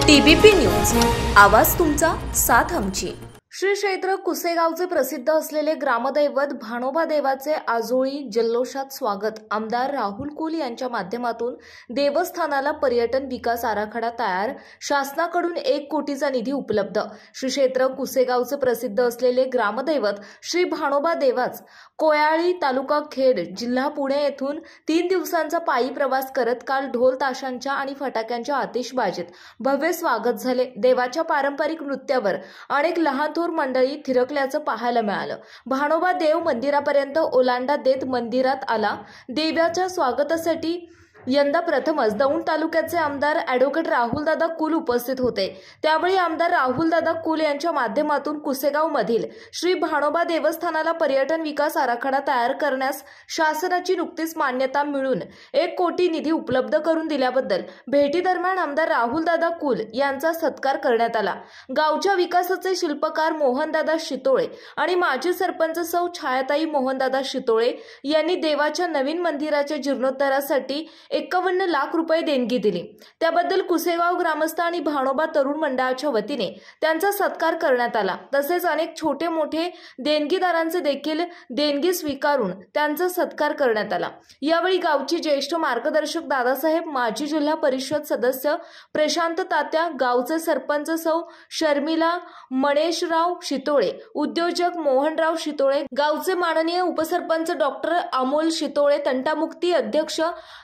TBP news, आवाज तुमचा, साथ आमची। श्री क्षेत्र कुसेगावचे प्रसिद्ध असलेले ग्रामदैवत भानोबा देवाचे आजोळी जल्लोषात स्वागत। आमदार राहुल कुल यांच्या माध्यमातून देवस्थानाला पर्यटन विकास आराखडा तयार, शासनाकडून 1 कोटीचा निधी उपलब्ध। श्री क्षेत्र कुसेगावचे प्रसिद्ध असलेले ग्रामदैवत श्री भानोबा देवाच कोयाळी तालुका खेड जिल्हा पुणे येथून 3 दिवसांचा पायी प्रवास करत काल ढोल ताशांच्या आणि फटाक्यांच्या आतिषबाजीत भव्य स्वागत झाले। देवाच्या पारंपरिक नृत्यावर अनेक लहान मंडळी थिरकल्याचं पाहायला मिळालं। भानोबा देव मंदिरापर्यंत ओलांडा देत मंदिरात आला। देवाच्या स्वागतासाठी यंदा प्रथमच दौंड तालुक्याचे आमदार ॲडव्होकेट राहुलदादा कुल उपस्थित होते। त्यावेळी आमदार राहुलदादा कुल यांच्या माध्यमातून कुसेगाव मधील श्री भानोबा देवस्थानाला पर्यटन विकास आराखडा तयार करण्यास शासनाची नुकतीच मान्यता मिळून 1 कोटी निधी उपलब्ध करून दिल्याबद्दल भेटीदरम्यान आमदार राहुलदादा कुल यांचा सत्कार करण्यात आला। गावच्या विकासाचे शिल्पकार मोहनदादा शितोळे आणि माजी सरपंच सौ छायाताई मोहनदादा शितोळे यांनी देवाच्या नवीन मंदिराच्या जीर्णोद्धारासाठी 51 लाख रुपये देणगी दिली। त्याबद्दल कुसेगाव ग्रामस्थ आणि भानोबा तरुण मंडळाच्या वतीने त्यांचा सत्कार करण्यात आला। तसेच अनेक छोटे मोठे देणगीदारांचे देखील देणगी स्वीकारून त्यांचा सत्कार करण्यात आला। यावेळी गावची ज्येष्ठ मार्गदर्शक दादासाहेब, माजी जिल्हा परिषद सदस्य प्रशांत तात्या, गावचे सरपंच सौ शर्मिला मणेशराव शितोळे, उद्योजक मोहनराव शितोळे, गावचे माननीय उपसरपंच डॉक्टर अमोल शितोळे, तंटामुक्ती अध्यक्ष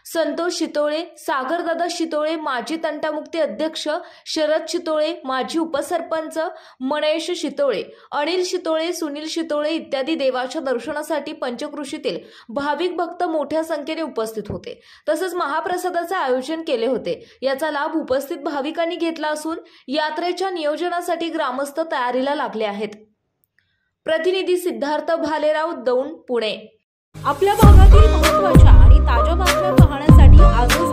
संतोष शितोळे, सागरदादा शितोळे, माजी तंटामुक्ती अध्यक्ष शरद शितोळे, माजी उपसरपंच मणेश शितोळे, अनिल शितोळे, सुनील शितोळे इत्यादी देवाच्या दर्शनासाठी पंचक्रोशीतील भाविक भक्त मोठ्या संख्येने उपस्थित होते। तसेच महाप्रसादाचे आयोजन केले होते। याचा लाभ उपस्थित भाविकांनी घेतला असून यात्रेच्या नियोजनासाठी ग्रामस्थ तयारीला लागले आहेत। प्रतिनिधी सिद्धार्थ भालेराव, दौंड, पुणे। आपल्या भागातील महत्त्वाच्या आणि ताज्या बातम्या पाहण्यासाठी आजच